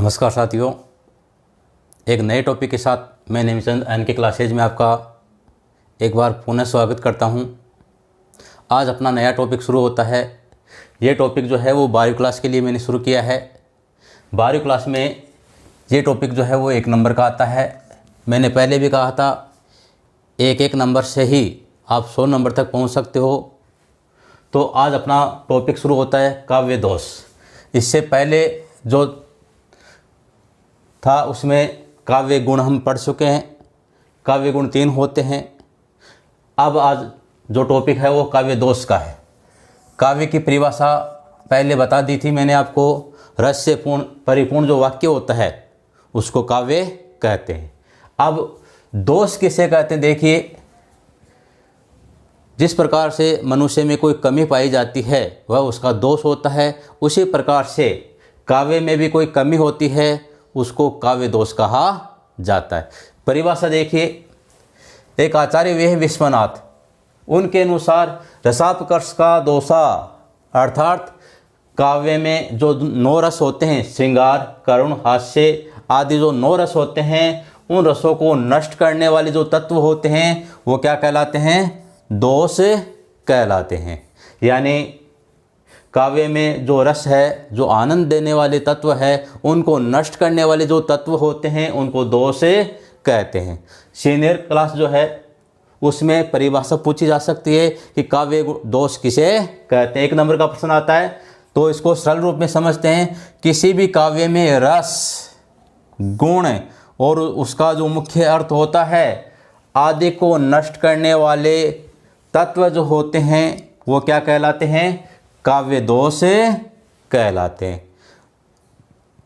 नमस्कार साथियों, एक नए टॉपिक के साथ मैं नेमचंद एनके क्लासेज में आपका एक बार पुनः स्वागत करता हूं। आज अपना नया टॉपिक शुरू होता है। ये टॉपिक जो है वो 12वीं क्लास के लिए मैंने शुरू किया है। 12वीं क्लास में ये टॉपिक जो है वो 1 नंबर का आता है। मैंने पहले भी कहा था एक नंबर से ही आप 100 नंबर तक पहुंच सकते हो। तो आज अपना टॉपिक शुरू होता है काव्य दोष। इससे पहले जो था उसमें काव्य गुण हम पढ़ चुके हैं। काव्य गुण 3 होते हैं। अब आज जो टॉपिक है वो काव्य दोष का है। काव्य की परिभाषा पहले बता दी थी मैंने आपको। रस से पूर्ण परिपूर्ण जो वाक्य होता है उसको काव्य कहते हैं। अब दोष किसे कहते हैं? देखिए, जिस प्रकार से मनुष्य में कोई कमी पाई जाती है वह उसका दोष होता है, उसी प्रकार से काव्य में भी कोई कमी होती है उसको काव्य दोष कहा जाता है। परिभाषा देखिए, एक आचार्य वे विश्वनाथ, उनके अनुसार रसापकर्ष का दोषा अर्थात काव्य में जो 9 रस होते हैं, श्रृंगार, करुण, हास्य आदि जो 9 रस होते हैं, उन रसों को नष्ट करने वाले जो तत्व होते हैं वो क्या कहलाते हैं? दोष कहलाते हैं। यानी काव्य में जो रस है, जो आनंद देने वाले तत्व है, उनको नष्ट करने वाले जो तत्व होते हैं उनको दोष कहते हैं। सीनियर क्लास जो है उसमें परिभाषा पूछी जा सकती है कि काव्य दोष किसे कहते हैं। 1 नंबर का प्रश्न आता है तो इसको सरल रूप में समझते हैं। किसी भी काव्य में रस, गुण और उसका जो मुख्य अर्थ होता है आदि को नष्ट करने वाले तत्व जो होते हैं वो क्या कहलाते हैं? काव्य दोष कहलाते हैं।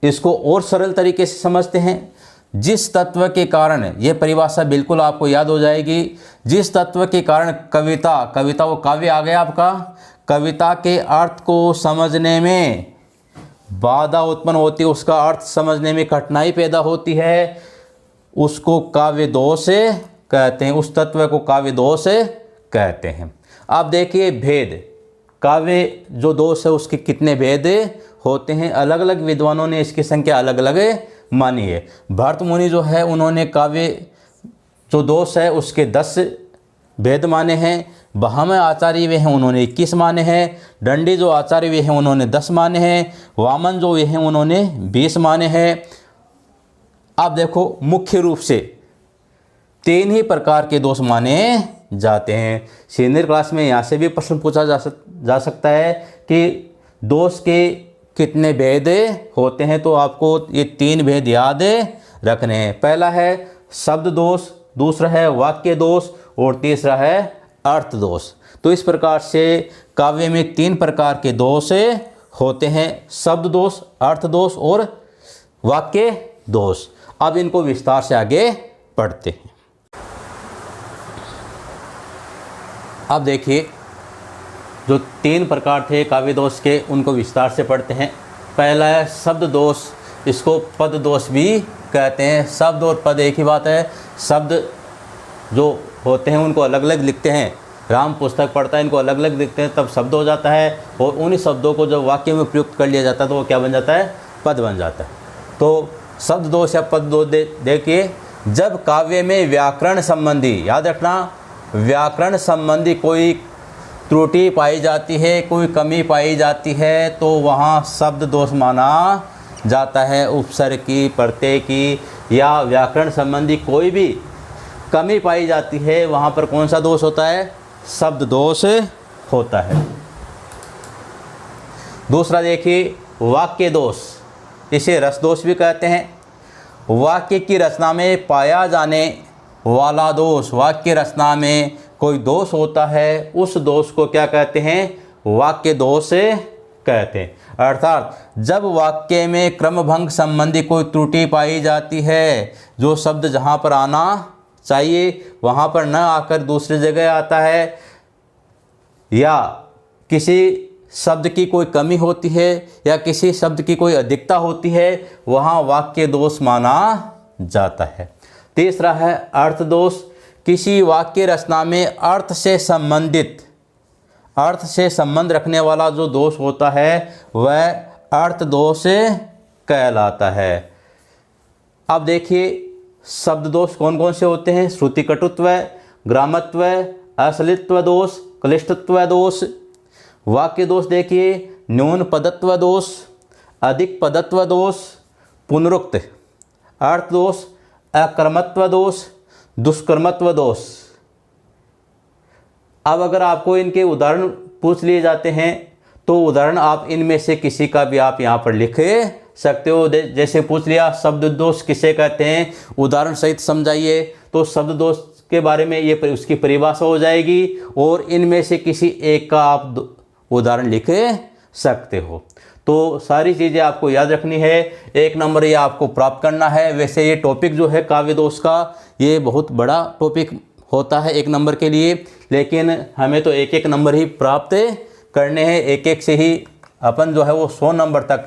इसको और सरल तरीके से समझते हैं। जिस तत्व के कारण, ये परिभाषा बिल्कुल आपको याद हो जाएगी, जिस तत्व के कारण कविता वो काव्य आ गया आपका, कविता के अर्थ को समझने में बाधा उत्पन्न होती है, उसका अर्थ समझने में कठिनाई पैदा होती है, उसको काव्य दोष कहते हैं। उस तत्व को काव्य दोष कहते हैं। अब देखिए भेद, काव्य जो दोष है उसके कितने भेद होते हैं? अलग अलग विद्वानों ने इसकी संख्या अलग अलग मानी है। भरत मुनि जो है उन्होंने काव्य जो दोष है उसके 10 भेद माने हैं। बहाम आचार्य वे हैं उन्होंने 21 माने हैं। दंडी जो आचार्य वे हैं उन्होंने 10 माने हैं। वामन जो वे हैं उन्होंने 20 माने हैं। अब देखो, मुख्य रूप से 3 ही प्रकार के दोष माने जाते हैं। सीनियर क्लास में यहाँ से भी प्रश्न पूछा जा सकता है कि दोष के कितने भेद होते हैं, तो आपको ये 3 भेद याद रखने हैं। पहला है शब्द दोष, दूसरा है वाक्य दोष और तीसरा है अर्थ दोष। तो इस प्रकार से काव्य में 3 प्रकार के दोष होते हैं, शब्द दोष, अर्थ दोष और वाक्य दोष। अब इनको विस्तार से आगे पढ़ते हैं। अब देखिए, जो 3 प्रकार थे काव्य दोष के उनको विस्तार से पढ़ते हैं। पहला है शब्द दोष, इसको पद दोष भी कहते हैं। शब्द और पद एक ही बात है। शब्द जो होते हैं उनको अलग अलग लिखते हैं। राम पुस्तक पढ़ता है, इनको अलग अलग लिखते हैं तब शब्द हो जाता है, और उन्हीं शब्दों को जब वाक्य में प्रयुक्त कर लिया जाता है तो वो क्या बन जाता है? पद बन जाता है। तो शब्द दोष या पद दोष देखिए, जब काव्य में व्याकरण संबंधी, याद रखना, व्याकरण संबंधी कोई त्रुटि पाई जाती है, कोई कमी पाई जाती है तो वहाँ शब्द दोष माना जाता है। उपसर्ग की, प्रत्यय की या व्याकरण संबंधी कोई भी कमी पाई जाती है वहाँ पर कौन सा दोष होता है? शब्द दोष होता है। दूसरा देखिए वाक्य दोष, इसे रस दोष भी कहते हैं। वाक्य की रचना में पाया जाने वाला दोष, वाक्य रचना में कोई दोष होता है उस दोष को क्या कहते हैं? वाक्य दोष कहते हैं। अर्थात जब वाक्य में क्रमभंग संबंधी कोई त्रुटि पाई जाती है, जो शब्द जहाँ पर आना चाहिए वहाँ पर न आकर दूसरी जगह आता है, या किसी शब्द की कोई कमी होती है या किसी शब्द की कोई अधिकता होती है, वहाँ वाक्य दोष माना जाता है। तीसरा है अर्थ दोष, किसी वाक्य रचना में अर्थ से संबंध रखने वाला जो दोष होता है वह अर्थ दोष कहलाता है। अब देखिए शब्द दोष कौन कौन से होते हैं। श्रुति कटुत्व, ग्रामत्व, असलित्व दोष, क्लिष्टत्व दोष। वाक्य दोष देखिए न्यून पदत्व दोष, अधिक पदत्व दोष, पुनरुक्त अर्थ दोष, अकर्मत्व दोष, दुष्कर्मत्व दोष। अब अगर आपको इनके उदाहरण पूछ लिए जाते हैं तो उदाहरण आप इनमें से किसी का भी आप यहाँ पर लिख सकते हो। जैसे पूछ लिया शब्द दोष किसे कहते हैं, उदाहरण सहित समझाइए, तो शब्द दोष के बारे में ये उसकी परिभाषा हो जाएगी और इनमें से किसी एक का आप उदाहरण लिख सकते हो। तो सारी चीज़ें आपको याद रखनी है, 1 नंबर ये आपको प्राप्त करना है। वैसे ये टॉपिक जो है काव्य दोष का ये बहुत बड़ा टॉपिक होता है 1 नंबर के लिए, लेकिन हमें तो 1-1 नंबर ही प्राप्त करने हैं। 1-1 से ही अपन जो है वो 100 नंबर तक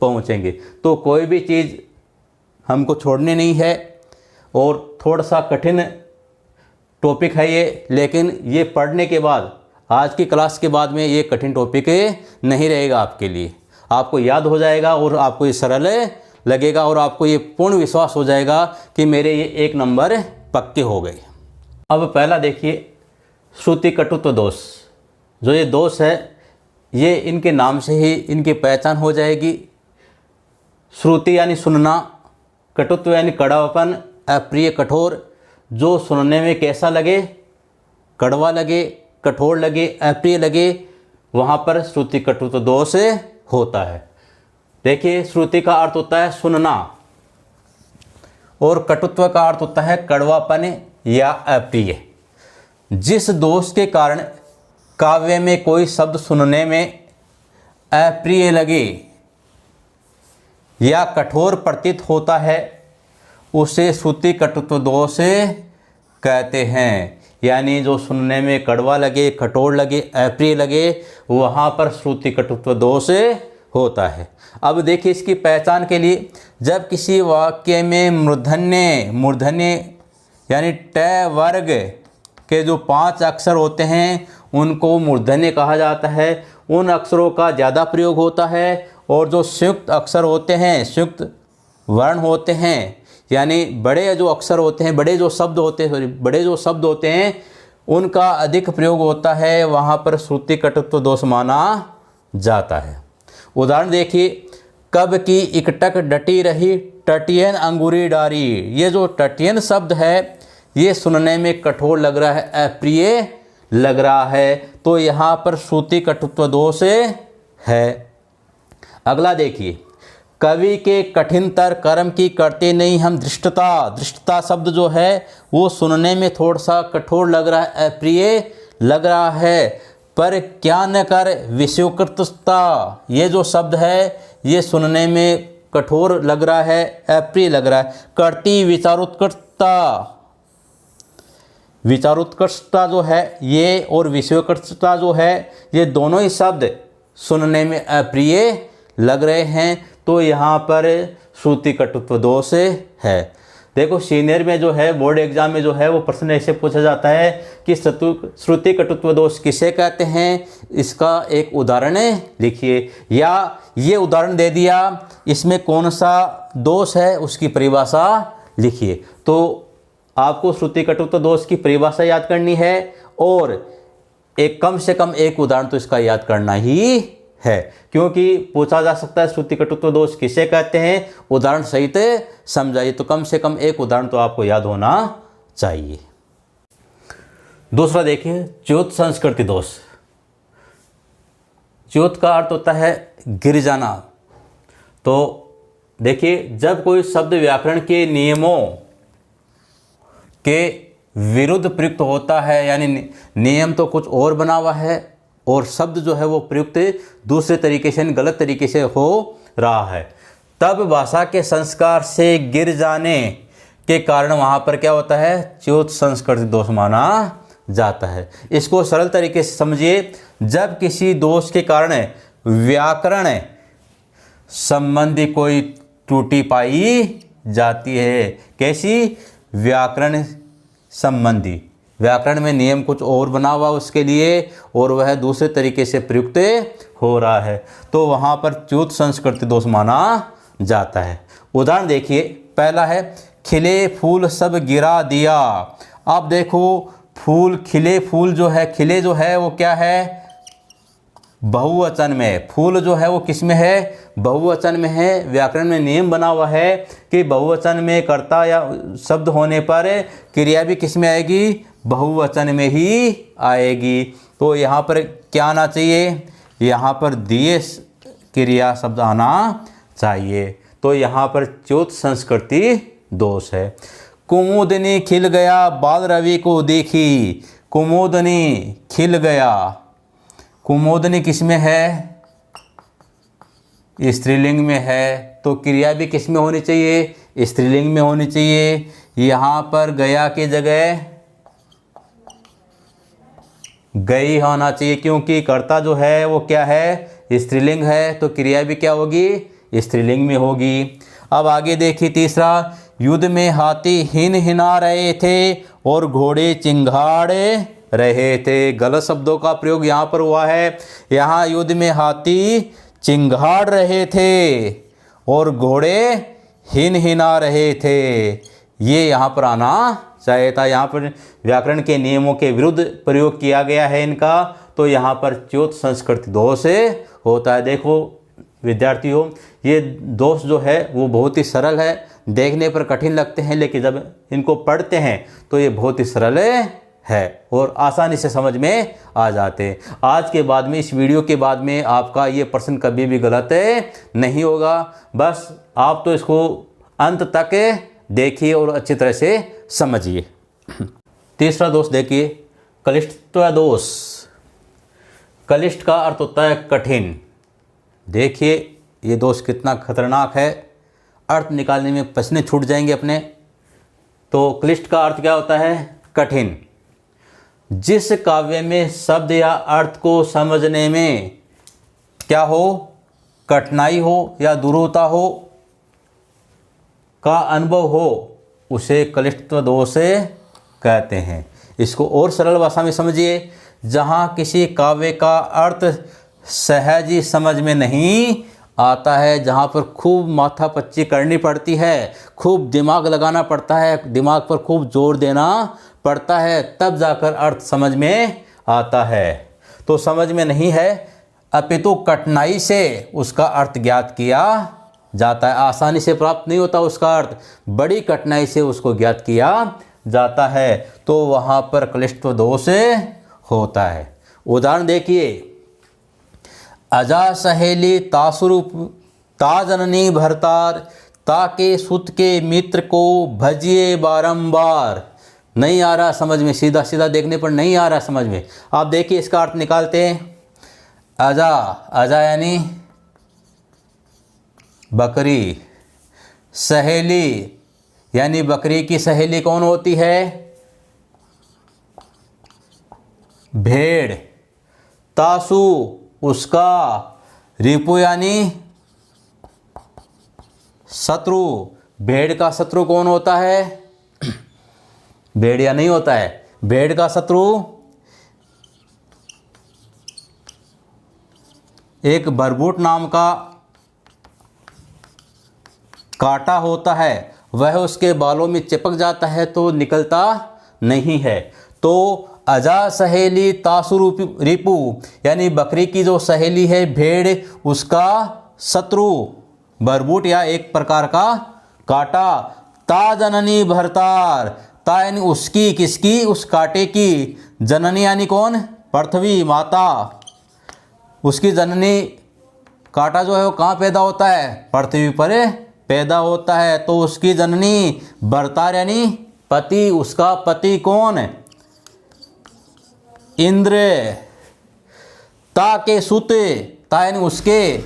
पहुँचेंगे। तो कोई भी चीज़ हमको छोड़नी नहीं है और थोड़ा सा कठिन टॉपिक है ये, लेकिन ये पढ़ने के बाद आज की क्लास के बाद में ये कठिन टॉपिक नहीं रहेगा आपके लिए, आपको याद हो जाएगा और आपको ये सरल लगेगा और आपको ये पूर्ण विश्वास हो जाएगा कि मेरे ये 1 नंबर पक्के हो गए। अब पहला देखिए श्रुति कटुत्व दोष। जो ये दोष है ये इनके नाम से ही इनकी पहचान हो जाएगी। श्रुति यानी सुनना, कटुत्व यानी कड़वापन, अप्रिय कठोर, जो सुनने में कैसा लगे, कड़वा लगे, कठोर लगे, अप्रिय लगे, वहाँ पर श्रुति कटुत्व दोष होता है। देखिए श्रुति का अर्थ होता है सुनना और कटुत्व का अर्थ होता है कड़वापन या अप्रिय। जिस दोष के कारण काव्य में कोई शब्द सुनने में अप्रिय लगे या कठोर प्रतीत होता है उसे श्रुति कटुत्व दोष कहते हैं। यानी जो सुनने में कड़वा लगे, कठोर लगे, अप्रिय लगे, वहाँ पर श्रुति कटुत्व दोष होता है। अब देखिए इसकी पहचान के लिए जब किसी वाक्य में मूर्धन्य यानी ट वर्ग के जो 5 अक्षर होते हैं उनको मूर्धन्य कहा जाता है। उन अक्षरों का ज़्यादा प्रयोग होता है और जो संयुक्त अक्षर होते हैं, संयुक्त वर्ण होते हैं, यानी बड़े जो अक्षर होते हैं, बड़े जो शब्द होते हैं उनका अधिक प्रयोग होता है, वहाँ पर श्रुति कटुत्व दोष माना जाता है। उदाहरण देखिए कब की इकटक डटी रही टटियन अंगूरी डारी। ये जो टटियन शब्द है ये सुनने में कठोर लग रहा है, अप्रिय लग रहा है, तो यहाँ पर श्रुति कटुत्व दोष है। अगला देखिए कवि के कठिनतर कर्म की करते नहीं हम दृष्टता शब्द जो है वो सुनने में थोड़ा सा कठोर लग रहा है, अप्रिय लग रहा है, पर क्या न कर विषयोकृतता। ये जो शब्द है ये सुनने में कठोर लग रहा है, अप्रिय लग रहा है। करती विचारोत्कर्षता जो है ये और विषयोत्कर्षता जो है ये दोनों ही शब्द सुनने में अप्रिय लग रहे हैं, तो यहाँ पर श्रुति कटुत्व दोष है। देखो सीनियर में जो है बोर्ड एग्जाम में जो है वो प्रश्न ऐसे पूछा जाता है कि श्रुति कटुत्व दोष किसे कहते हैं, इसका एक उदाहरण लिखिए, या ये उदाहरण दे दिया इसमें कौन सा दोष है उसकी परिभाषा लिखिए। तो आपको श्रुति कटुत्व दोष की परिभाषा याद करनी है और एक कम से कम एक उदाहरण तो इसका याद करना ही है, क्योंकि पूछा जा सकता है श्रुति कटुत्व दोष किसे कहते हैं, उदाहरण सहित समझाइए। तो कम से कम एक उदाहरण तो आपको याद होना चाहिए। दूसरा देखिए च्युत संस्कृति दोष। च्युत का अर्थ होता है गिर जाना। तो देखिए जब कोई शब्द व्याकरण के नियमों के विरुद्ध प्रयुक्त होता है, यानी नियम तो कुछ और बना हुआ है और शब्द जो है वो प्रयुक्त दूसरे तरीके से, गलत तरीके से हो रहा है, तब भाषा के संस्कार से गिर जाने के कारण वहाँ पर क्या होता है, च्युत संस्कृति दोष माना जाता है। इसको सरल तरीके से समझिए, जब किसी दोष के कारण व्याकरण संबंधी कोई त्रुटि पाई जाती है। कैसी? व्याकरण संबंधी, व्याकरण में नियम कुछ और बना हुआ उसके लिए और वह दूसरे तरीके से प्रयुक्त हो रहा है, तो वहाँ पर च्युत संस्कृति दोष माना जाता है। उदाहरण देखिए, पहला है खिले फूल सब गिरा दिया। अब देखो फूल, खिले फूल जो है, खिले जो है वो क्या है, बहुवचन में। फूल जो है वो किस में है, बहुवचन में है। व्याकरण में नियम बना हुआ है कि बहुवचन में कर्ता या शब्द होने पर क्रिया भी किस में आएगी, बहुवचन में ही आएगी। तो यहाँ पर क्या आना चाहिए, यहाँ पर दिए क्रिया शब्द आना चाहिए। तो यहाँ पर च्युत संस्कृति दोष है। कुमुदनी खिल गया बाल रवि को देखी। कुमुदनी खिल गया, कुमुदनी किस में है, स्त्रीलिंग में है। तो क्रिया भी किस में होनी चाहिए, स्त्रीलिंग में होनी चाहिए। यहाँ पर गया की जगह गई होना चाहिए, क्योंकि कर्ता जो है वो क्या है, स्त्रीलिंग है। तो क्रिया भी क्या होगी, स्त्रीलिंग में होगी। अब आगे देखिए तीसरा, युद्ध में हाथी हिन हिना रहे थे और घोड़े चिंगाड़े रहे थे। गलत शब्दों का प्रयोग यहाँ पर हुआ है। यहाँ युद्ध में हाथी चिंगाड़ रहे थे और घोड़े हिन हिना रहे थे, ये यहाँ पर आना चाहिए था। यहाँ पर व्याकरण के नियमों के विरुद्ध प्रयोग किया गया है इनका, तो यहाँ पर च्युत संस्कृति दोष होता है। देखो विद्यार्थियों, ये दोष जो है वो बहुत ही सरल है, देखने पर कठिन लगते हैं, लेकिन जब इनको पढ़ते हैं तो ये बहुत ही सरल है और आसानी से समझ में आ जाते हैं। आज के बाद में, इस वीडियो के बाद में आपका ये प्रश्न कभी भी गलत नहीं होगा। बस आप तो इसको अंत तक देखिए और अच्छी तरह से समझिए। तीसरा दोष देखिए, क्लिष्टत्व दोष। क्लिष्ट का अर्थ होता है कठिन। देखिए ये दोष कितना खतरनाक है, अर्थ निकालने में पसीने छूट जाएंगे अपने। तो क्लिष्ट का अर्थ क्या होता है, कठिन। जिस काव्य में शब्द या अर्थ को समझने में क्या हो, कठिनाई हो या दुरूहता हो का अनुभव हो, उसे क्लिष्टत्व दोष कहते हैं। इसको और सरल भाषा में समझिए, जहाँ किसी काव्य का अर्थ सहज ही समझ में नहीं आता है, जहाँ पर खूब माथापच्ची करनी पड़ती है, खूब दिमाग लगाना पड़ता है, दिमाग पर खूब जोर देना पड़ता है, तब जाकर अर्थ समझ में आता है। तो समझ में नहीं है, अपितु कठिनाई से उसका अर्थ ज्ञात किया जाता है। आसानी से प्राप्त नहीं होता उसका अर्थ, बड़ी कठिनाई से उसको ज्ञात किया जाता है, तो वहाँ पर क्लिष्टत्व दोष होता है। उदाहरण देखिए, अजा सहेली तासुरूप ता जननी भरतार, ताके सुत के मित्र को भजिए बारंबार। नहीं आ रहा समझ में, सीधा सीधा देखने पर नहीं आ रहा समझ में। आप देखिए इसका अर्थ निकालते हैं। अजा, अजा यानी बकरी, सहेली यानी बकरी की सहेली कौन होती है, भेड़। तासु उसका, रिपु यानी शत्रु। भेड़ का शत्रु कौन होता है, भेड़िया नहीं होता है। भेड़ का शत्रु एक बरबूट नाम का कांटा होता है, वह उसके बालों में चिपक जाता है तो निकलता नहीं है। तो अजा सहेली तासु रिपु यानी बकरी की जो सहेली है भेड़, उसका शत्रु बरबूट या एक प्रकार का कांटा। ता जननी भरतार, ता यानी उसकी, किसकी, उस कांटे की। जननी यानी कौन, पृथ्वी माता। उसकी जननी, कांटा जो है वो कहाँ पैदा होता है, पृथ्वी पर पैदा होता है। तो उसकी जननी भरतार यानी पति, उसका पति कौन, इंद्र। ता के सुत, ता यानी उसके,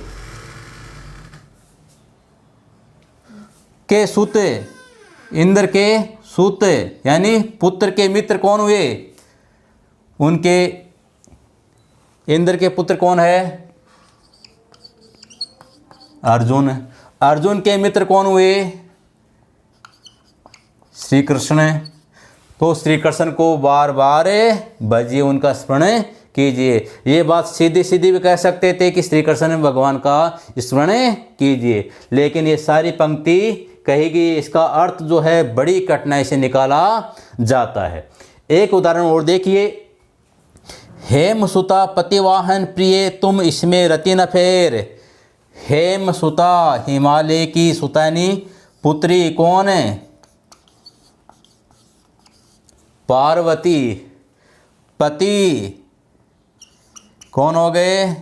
के सुत, इंद्र के सुत यानी पुत्र के मित्र कौन हुए, उनके, इंद्र के पुत्र कौन है, अर्जुन। अर्जुन के मित्र कौन हुए, श्री कृष्ण। तो श्री कृष्ण को बार बार भजिए, उनका स्मरण कीजिए। ये बात सीधी सीधी भी कह सकते थे कि श्री कृष्ण भगवान का स्मरण कीजिए, लेकिन ये सारी पंक्ति कहेगी, इसका अर्थ जो है बड़ी कठिनाई से निकाला जाता है। एक उदाहरण और देखिए, हेम सुता पतिवाहन प्रिय तुम इसमें रति न फेर। हेम सुता, हिमालय की सुतानी पुत्री कौन है? पार्वती। पति कौन हो गए?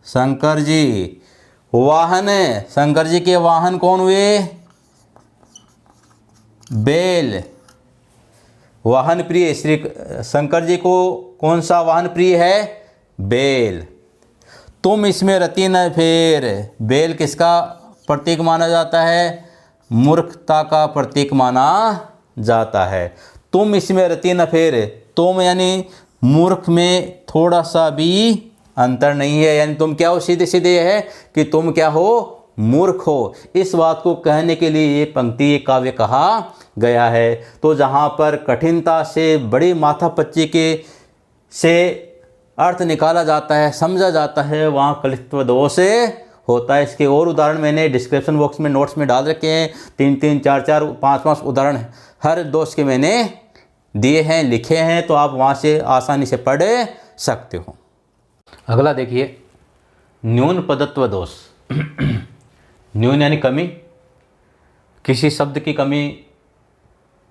शंकर जी। वाहन, शंकर जी के वाहन कौन हुए? बेल। वाहन प्रिय, श्री शंकर जी को कौन सा वाहन प्रिय है? बेल। तुम इसमें रति न फेर। बेल किसका प्रतीक माना जाता है? मूर्खता का प्रतीक माना जाता है। तुम इसमें रति न फेर, तुम यानी मूर्ख में थोड़ा सा भी अंतर नहीं है, यानी तुम क्या हो? सीधे सीधे है कि तुम क्या हो? मूर्ख हो। इस बात को कहने के लिए ये पंक्ति, ये काव्य कहा गया है। तो जहाँ पर कठिनता से, बड़ी माथापच्ची के से अर्थ निकाला जाता है, समझा जाता है, वहाँ कलित्व दोष होता है। इसके और उदाहरण मैंने डिस्क्रिप्शन बॉक्स में नोट्स में डाल रखे हैं। 3-3, 4-4, 5-5 उदाहरण हर दोष के मैंने दिए हैं, लिखे हैं, तो आप वहाँ से आसानी से पढ़ सकते हो। अगला देखिए, न्यून पदत्व दोष। न्यून यानी कमी, किसी शब्द की कमी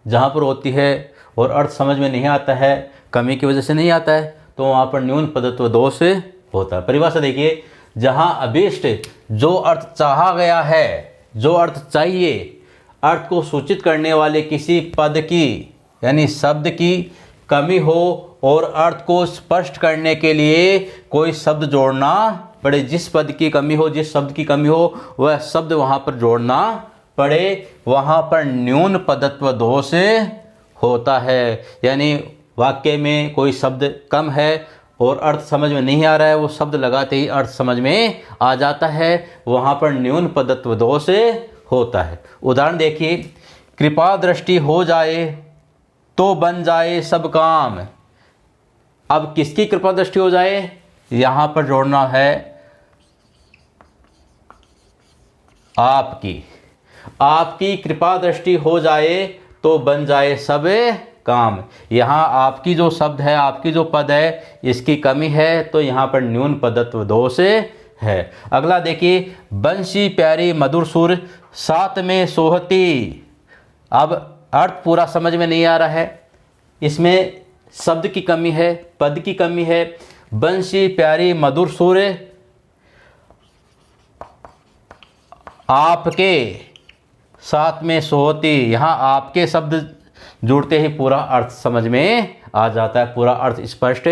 जहाँ पर होती है और अर्थ समझ में नहीं आता है, कमी की वजह से नहीं आता है, तो वहाँ पर न्यून पदत्व दोष होता है। परिभाषा देखिए, जहाँ अभीष्ट जो अर्थ चाहा गया है, जो अर्थ चाहिए, अर्थ को सूचित करने वाले किसी पद की यानी शब्द की कमी हो और अर्थ को स्पष्ट करने के लिए कोई शब्द जोड़ना पड़े। जिस पद की कमी हो, जिस शब्द की कमी हो, वह शब्द वहाँ पर जोड़ना पड़े, वहाँ पर न्यून पदत्व दोष होता है। यानी वाक्य में कोई शब्द कम है और अर्थ समझ में नहीं आ रहा है, वो शब्द लगाते ही अर्थ समझ में आ जाता है, वहाँ पर न्यून पदत्व दोष होता है। उदाहरण देखिए, कृपा दृष्टि हो जाए तो बन जाए सब काम। अब किसकी कृपा दृष्टि हो जाए? यहाँ पर जोड़ना है आपकी। आपकी कृपा दृष्टि हो जाए तो बन जाए सब काम। यहाँ आपकी जो शब्द है, आपकी जो पद है, इसकी कमी है, तो यहाँ पर न्यून पदत्व दोष है। अगला देखिए, बंशी प्यारी मधुर सुर साथ में सोहती। अब अर्थ पूरा समझ में नहीं आ रहा है, इसमें शब्द की कमी है, पद की कमी है। बंशी प्यारी मधुर सुर आपके साथ में सोहती। यहाँ आपके शब्द जुड़ते ही पूरा अर्थ समझ में आ जाता है, पूरा अर्थ स्पष्ट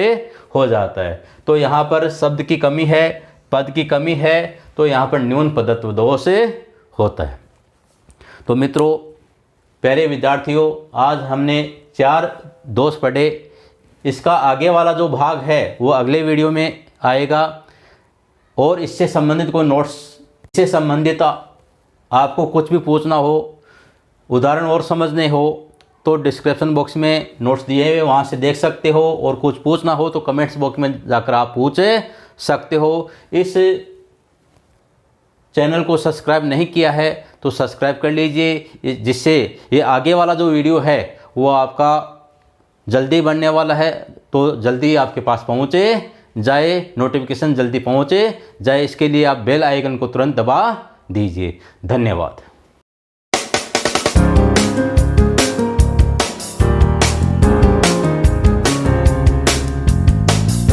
हो जाता है। तो यहाँ पर शब्द की कमी है, पद की कमी है, तो यहाँ पर न्यून पदत्व दोष होता है। तो मित्रों, प्यारे विद्यार्थियों, आज हमने 4 दोष पढ़े। इसका आगे वाला जो भाग है वो अगले वीडियो में आएगा, और इससे संबंधित कोई नोट्स, इससे संबंधित आपको कुछ भी पूछना हो, उदाहरण और समझने हो, तो डिस्क्रिप्शन बॉक्स में नोट्स दिए हुए, वहाँ से देख सकते हो, और कुछ पूछना हो तो कमेंट्स बॉक्स में जाकर आप पूछ सकते हो। इस चैनल को सब्सक्राइब नहीं किया है तो सब्सक्राइब कर लीजिए, जिससे ये आगे वाला जो वीडियो है वो आपका जल्दी बनने वाला है, तो जल्दी आपके पास पहुँचे जाए, नोटिफिकेशन जल्दी पहुँचे जाए। इसके लिए आप बेल आइकन को तुरंत दबा दीजिए। धन्यवाद।